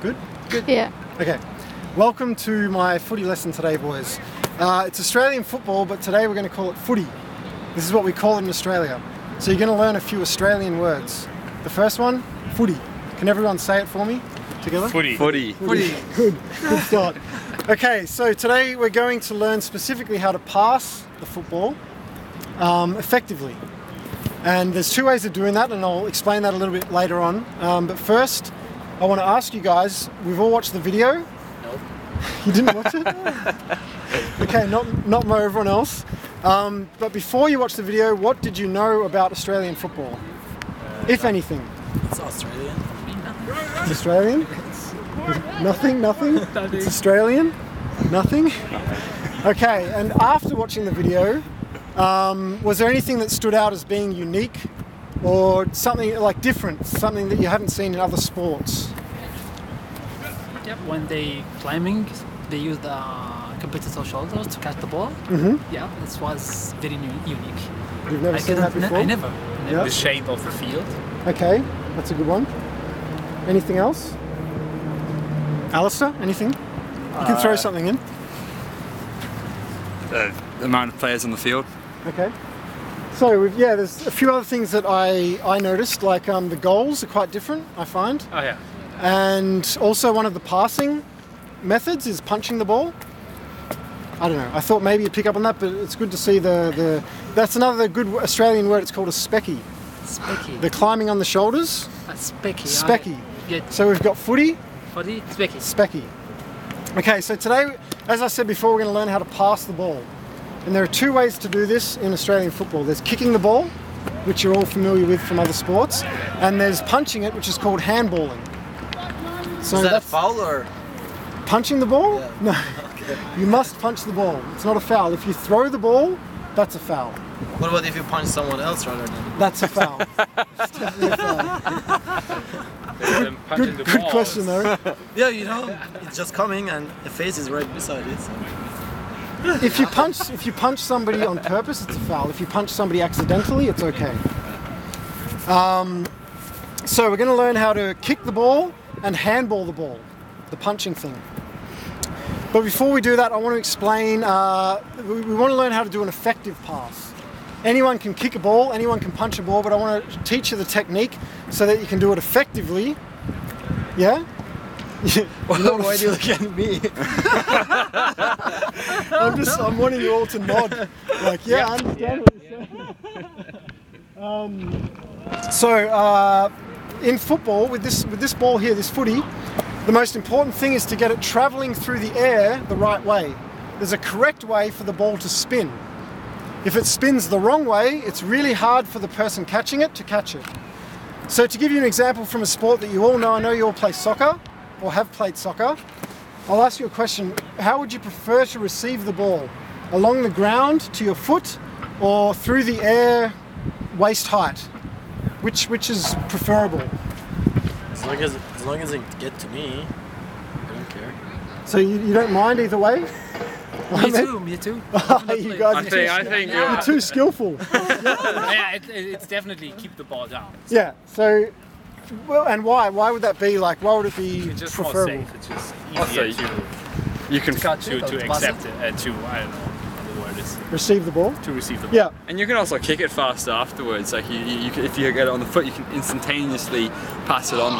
Good? Good. Yeah. Okay. Welcome to my footy lesson today, boys. It's Australian football, but today we're going to call it footy. This is what we call it in Australia. So you're going to learn a few Australian words. The first one, footy. Can everyone say it for me together? Footy. Footy. Good start. Okay, so today we're going to learn specifically how to pass the football effectively. And there's two ways of doing that, and I'll explain that a little bit later on. But first, I want to ask you guys, we've all watched the video? Nope. You didn't watch it? Okay, not everyone else. But before you watch the video, what did you know about Australian football? If anything. It's Australian. It's Australian? Nothing? It's Australian? Nothing? Okay, and after watching the video, was there anything that stood out as being unique or something like different, something that you haven't seen in other sports? Yep, when they climbing, they use the competitor shoulders to catch the ball. Mm-hmm. Yeah, this was very unique. You've never seen that before? I never. Yeah. The shape of the field. Okay, that's a good one. Anything else? Alistair, anything? You can throw something in. The amount of players on the field. Okay. So there's a few other things that I noticed, like the goals are quite different, I find. Oh yeah. And also one of the passing methods is punching the ball. I don't know, I thought maybe you'd pick up on that, but it's good to see that's another good Australian word, it's called a specky. Specky. The climbing on the shoulders. Specky. Specky. Get So we've got footy, footy, specky. specky. Okay, so today, as I said before, we're going to learn how to pass the ball. And there are two ways to do this in Australian football. There's kicking the ball, which you're all familiar with from other sports, and there's punching it, which is called handballing. So Is that a that's foul or? punching the ball? Yeah. No, Okay. you must punch the ball. It's not a foul. If you throw the ball, that's a foul. What about if you punch someone else rather than? That's a foul. It's definitely a foul. Punching the Good ball. question though. Yeah, you know, it's just coming and the face is right beside it. So. If you punch somebody on purpose, it's a foul. If you punch somebody accidentally, it's okay. So we're going to learn how to kick the ball and handball the ball, the punching thing. But before we do that, I want to explain, we want to learn how to do an effective pass. Anyone can kick a ball, anyone can punch a ball, but I want to teach you the technique so that you can do it effectively. Yeah? Why do you look at me? I'm wanting you all to nod. Like, yeah, I understand what you're saying. So, in football, with this ball here, this footy, the most important thing is to get it travelling through the air the right way. There's a correct way for the ball to spin. If it spins the wrong way, it's really hard for the person catching it to catch it. So to give you an example from a sport that you all know, I know you all play soccer, or have played soccer. I'll ask you a question. How would you prefer to receive the ball? Along the ground to your foot, or through the air waist height? Which is preferable? As long as it get to me, I don't care. So you don't mind either way? Me too. You guys I think you're too skillful. yeah, it's definitely keep the ball down. Yeah, so, well, and why? Why would that be like, why would it be It's just more preferable? safe. It's just Also, easier You can, to accept it, to I don't know what the word is, Receive the ball? to receive the ball. Yeah, and you can also kick it faster afterwards. Like if you get it on the foot, you can instantaneously pass it on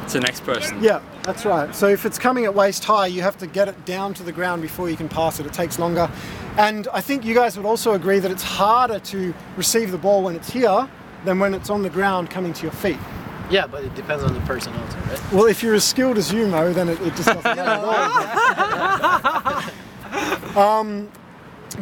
to the next person. yeah, that's right. So if it's coming at waist high, you have to get it down to the ground before you can pass it. It takes longer. And I think you guys would also agree that it's harder to receive the ball when it's here than when it's on the ground coming to your feet. Yeah, but it depends on the person also, right? Well, if you're as skilled as you, Mo, then it just doesn't matter at all.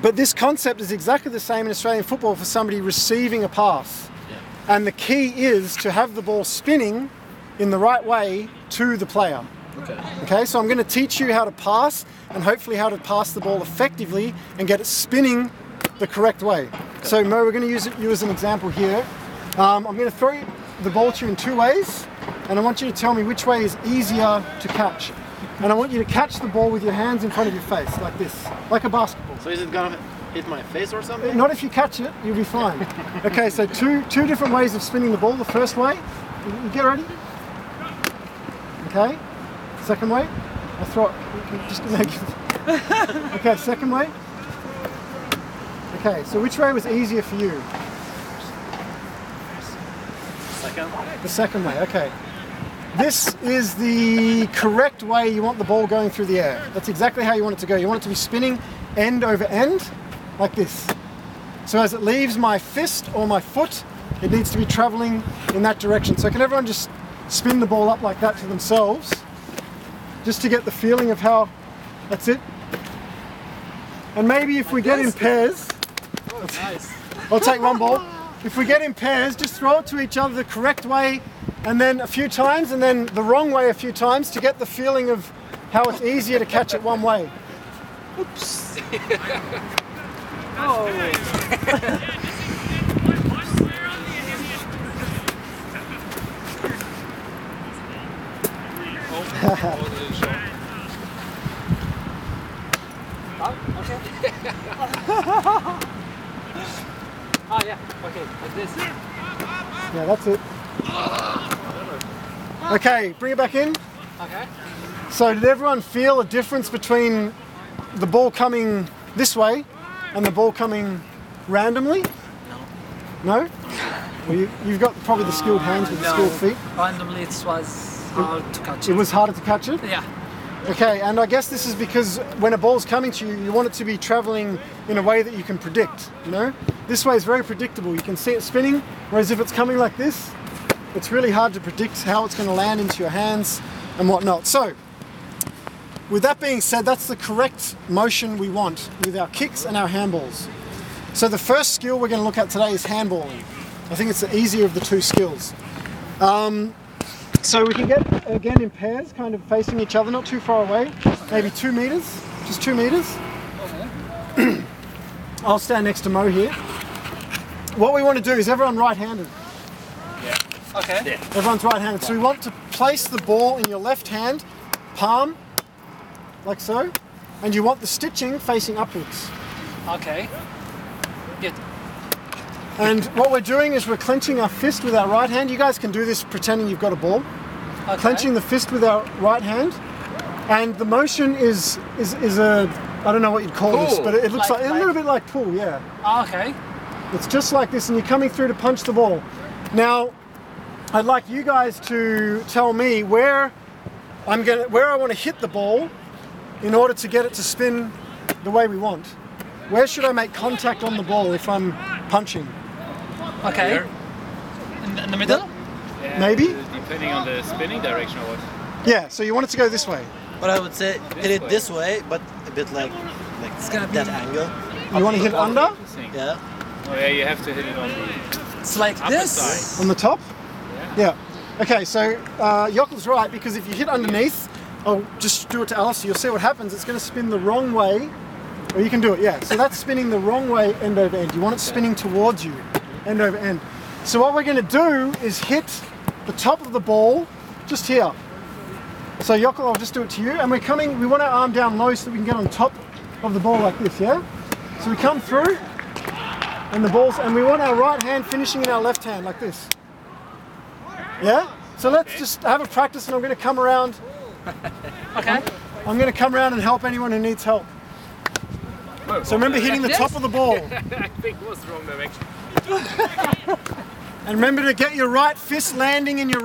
But this concept is exactly the same in Australian football for somebody receiving a pass. Yeah. And the key is to have the ball spinning in the right way to the player. Okay. Okay, so I'm going to teach you how to pass and hopefully how to pass the ball effectively and get it spinning the correct way. Okay. So Mo, we're going to use you as an example here. I'm going to throw the ball to you in two ways, and I want you to tell me which way is easier to catch. And I want you to catch the ball with your hands in front of your face, like this, like a basketball. So is it gonna hit my face or something? Not if you catch it, you'll be fine. Okay, so two different ways of spinning the ball. The first way, you get ready? Okay, Second way. I'll throw it. Just make it. Okay, second way. Okay, so which way was easier for you? Second. The second way, okay. This is the correct way you want the ball going through the air. That's exactly how you want it to go. You want it to be spinning end over end, like this. So as it leaves my fist or my foot, it needs to be traveling in that direction. So can everyone just spin the ball up like that to themselves, just to get the feeling of how, that's it. And maybe if we get in pairs, I'll take one ball. If we get in pairs, just throw it to each other the correct way and then a few times and then the wrong way a few times to get the feeling of how it's easier to catch it one way. Oops. Oh. Okay. Oh yeah, okay, like this. Yeah, that's it. Okay, bring it back in. Okay. So did everyone feel a difference between the ball coming this way and the ball coming randomly? No. No? Well, you've got probably the skilled hands with the skilled feet. Randomly it was hard to catch It was harder to catch it? Yeah. Okay, and I guess this is because when a ball's coming to you, you want it to be traveling in a way that you can predict, you know? This way is very predictable. You can see it spinning, whereas if it's coming like this, it's really hard to predict how it's going to land into your hands and whatnot. So, with that being said, that's the correct motion we want with our kicks and our handballs. So the first skill we're going to look at today is handballing. I think it's the easier of the two skills. So we can get, again, in pairs, kind of facing each other, not too far away, maybe 2 meters, just 2 meters. Okay. I'll stand next to Mo here. What we want to do is everyone right-handed. Yeah. Okay. Yeah. Everyone's right-handed. So we want to place the ball in your left hand, palm, like so, and you want the stitching facing upwards. Okay. Good. And what we're doing is we're clenching our fist with our right hand. You guys can do this pretending you've got a ball. Okay. Clenching the fist with our right hand. And the motion is a, I don't know what you'd call this, but it looks like a little bit like pull, yeah. Okay. It's just like this and you're coming through to punch the ball. Now, I'd like you guys to tell me where I want to hit the ball in order to get it to spin the way we want. Where should I make contact on the ball if I'm punching? Okay. Here. In the middle? Yeah, Maybe? Depending on the spinning direction or what. Yeah, so you want it to go this way. But I would say hit it this way, but a bit like It's gonna be that angle. You want to hit it under? Interesting. Yeah. Oh yeah, you have to hit it on the It's like upper this. side. On the top? Yeah. Yeah. Okay, so Jokkel's right, because if you hit underneath, I'll just do it to Alice, you'll see what happens. It's going to spin the wrong way. Or you can do it, yeah. So that's spinning the wrong way end over end. You want it spinning towards you, end over end. So what we're going to do is hit the top of the ball just here. So Jokkel, I'll just do it to you. And we want our arm down low so that we can get on top of the ball like this, yeah? So we come through, and we want our right hand finishing in our left hand like this. Yeah? So let's just have a practice and I'm going to come around. Okay. I'm going to come around and help anyone who needs help. So remember hitting the top of the ball. I think it was the wrong direction. And remember to get your right fist landing in your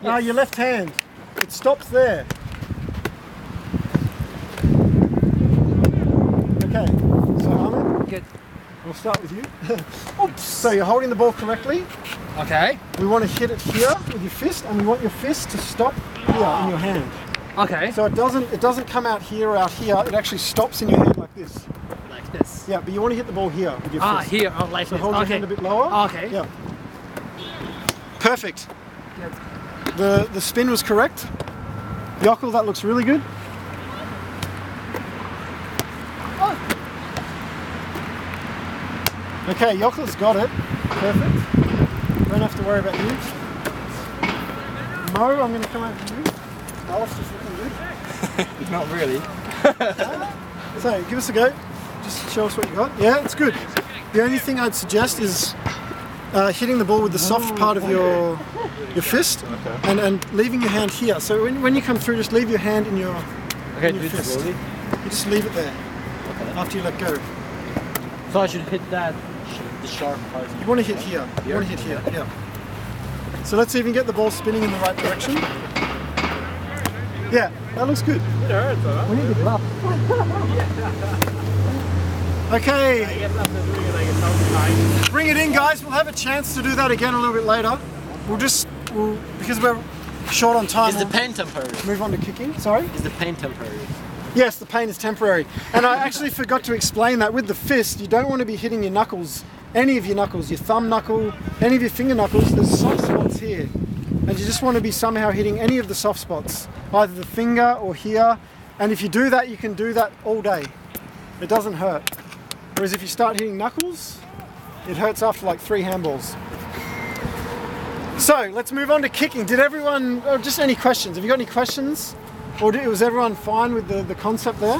your left hand. It stops there. Okay, so Ahmed, Good. we'll start with you. Oops. So you're holding the ball correctly. Okay. We want to hit it here with your fist, and we want your fist to stop here in your hand. Okay. So it doesn't come out here or out here. It actually stops in your hand like this. Like this. Yeah, but you want to hit the ball here with your fist. Here. Oh, like So this. hold your Okay. hand a bit lower. Okay. Yeah. Perfect. Good. The spin was correct. Jokkel, that looks really good. Okay, Jokkel's got it. Perfect. Don't have to worry about you. Mo, I'm going to come over to you. Alice is looking good. Not really. So, give us a go. Just show us what you got. Yeah, it's good. The only thing I'd suggest is hitting the ball with the soft part of your fist, and leaving your hand here. So when you come through, just leave your hand in your Okay, in do your it fist. slowly. You just leave it there after you let go. So I should hit that, the sharp part. You want to hit here. You want to hit here. Yeah. So let's even get the ball spinning in the right direction. Yeah, that looks good. It hurts, huh? We need to bluff. Okay. I guess after doing it like a thousand times. Bring it in, guys. We'll have a chance to do that again a little bit later. Because we're short on time. Is the we'll pain temporary? move on to kicking. Sorry? Is the pain temporary? Yes, the pain is temporary. And I actually forgot to explain that with the fist, you don't want to be hitting your knuckles, any of your knuckles, your thumb knuckle, any of your finger knuckles. There's soft spots here. And you just want to be somehow hitting any of the soft spots, either the finger or here. And if you do that, you can do that all day. It doesn't hurt. Whereas if you start hitting knuckles, it hurts after like 3 handballs. So let's move on to kicking. Did everyone, or just any questions? Have you got any questions? Or was everyone fine with the concept there?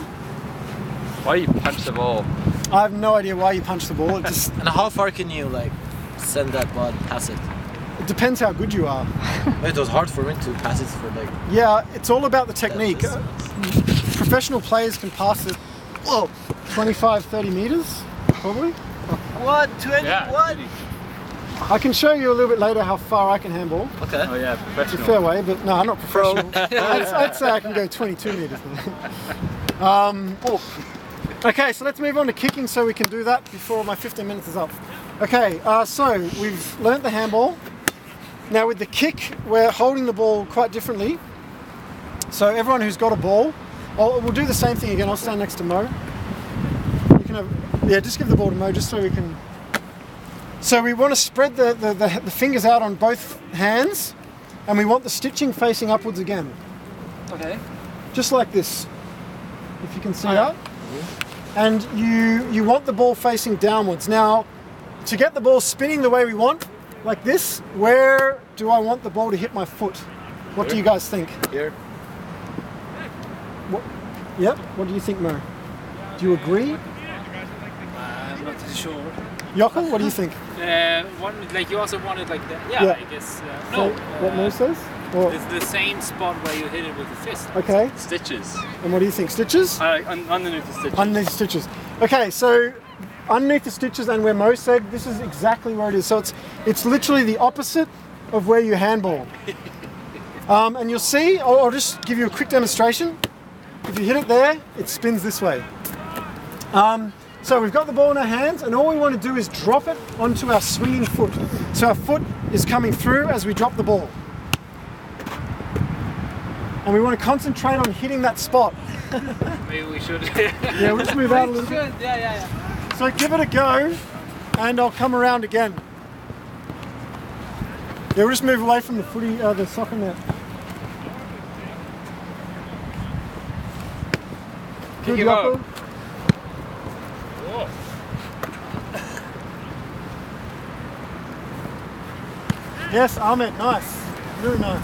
Why you punch the ball? I have no idea why you punch the ball. It just And how far can you like send that ball, pass it? it depends how good you are. It was hard for me to pass it for like. Yeah, it's all about the technique. distance. Professional players can pass it 25, 30 meters, probably. What? 20? Yeah. What? I can show you a little bit later how far I can handball. Okay. Oh yeah, It's a professional. fair way, but no, I'm not professional. I'd say I can go 22 meters. Okay, so let's move on to kicking so we can do that before my 15 minutes is up. Okay, so we've learnt the handball. Now with the kick, we're holding the ball quite differently. So everyone who's got a ball, we'll do the same thing again. I'll stand next to Mo. You can just give the ball to Mo just so we can. So we want to spread the fingers out on both hands, and we want the stitching facing upwards again. Okay. Just like this, if you can see that. And you want the ball facing downwards. Now, to get the ball spinning the way we want, like this, where do I want the ball to hit my foot? What do you guys think? Here. Yep, what do you think, Mo? Do you agree? I'm not too sure. Yoko, what do you think? One like you also wanted like that. Yeah, Yeah. I guess. So, No. what Mo says? Or, It's the same spot where you hit it with the fist. okay, Stitches. and what do you think? Stitches? Underneath the stitches. Underneath the stitches. Okay, so underneath the stitches and where Mo said, this is exactly where it is. So it's literally the opposite of where you handball. And you'll see, I'll just give you a quick demonstration. If you hit it there, it spins this way. So we've got the ball in our hands, and all we want to do is drop it onto our swinging foot. So our foot is coming through as we drop the ball. And we want to concentrate on hitting that spot. Maybe we should. Yeah, we'll just move out a little bit. Yeah. So give it a go, and I'll come around again. Yeah, we'll just move away from the footy, the soccer net. Good, him Yoko. out. Yes, Ahmed, nice. Really nice.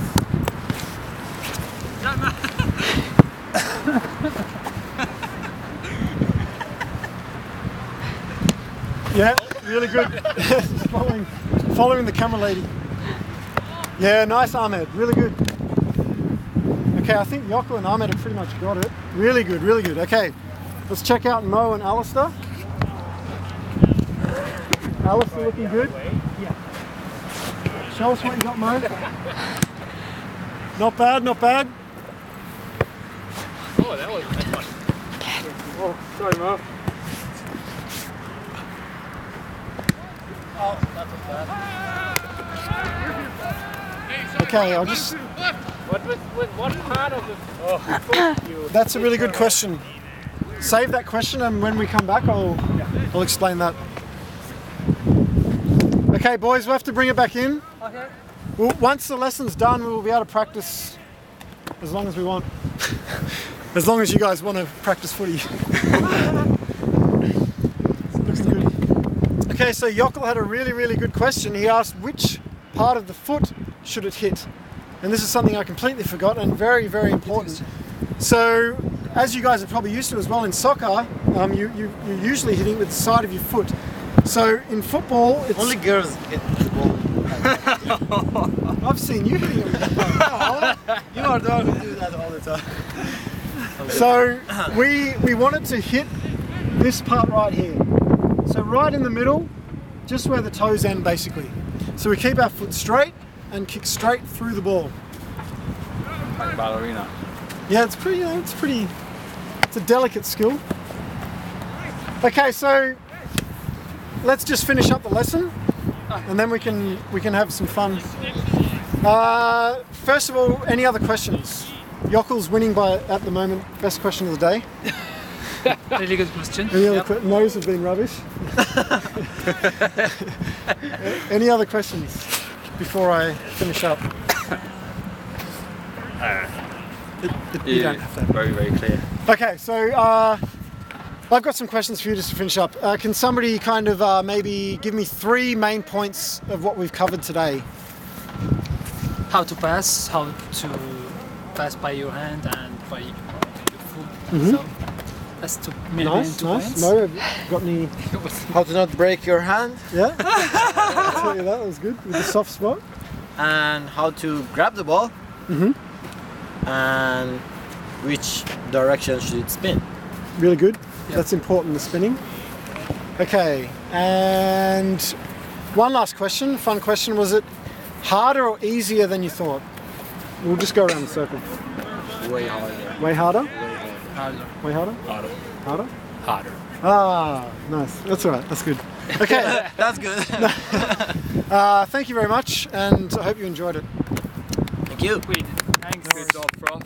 Yeah, really good. Just following the camera lady. Yeah, nice Ahmed, really good. Okay, I think Yoko and Ahmed have pretty much got it. Really good, really good. Okay, let's check out Mo and Alistair. Alistair looking good. Show us what you got, Mo. Not bad, not bad. Oh, that was fun. Oh, sorry, Mo. Okay, I'll just. What part of the? That's a really good question. Save that question, and when we come back, I'll explain that. Okay, boys, we'll have to bring it back in. Okay. Well, once the lesson's done, we'll be able to practice as long as we want. As long as you guys want to practice footy. Looking good. Okay, so Yokkel had a really, really good question. He asked which part of the foot should it hit? And this is something I completely forgot and very, very important. So, as you guys are probably used to as well in soccer, you're usually hitting with the side of your foot. So in football, it's Only girls hit the ball. I've seen you hitting it. You are the one who do that all the time. So we wanted to hit this part right here. So right in the middle, just where the toes end basically. So we keep our foot straight and kick straight through the ball. Like ballerina. Yeah, it's a delicate skill. Okay, so let's just finish up the lesson and then we can have some fun. First of all, any other questions? Yockel's winning by, at the moment, best question of the day. Really good question. Any other no's have been rubbish. Any other questions before I finish up? You don't have to. Very, very clear. Okay, so I've got some questions for you just to finish up. Can somebody kind of maybe give me 3 main points of what we've covered today? How to pass, how to pass by your hand and by your foot. So that's Nice. two points. No, got any? How to not break your hand Yeah. I'll tell you that was good with the soft spot. and how to grab the ball. And which direction should it spin? Really good. That's important, the spinning. Okay, and one last question, fun question. Was it harder or easier than you thought? We'll just go around the circle. Way harder. Way harder? Harder. Way harder? Harder. Harder? Harder. Ah, nice. That's all right. That's good. Okay. That's good. Thank you very much, and I hope you enjoyed it. Thank you. Wait, thanks. Good job, Prof.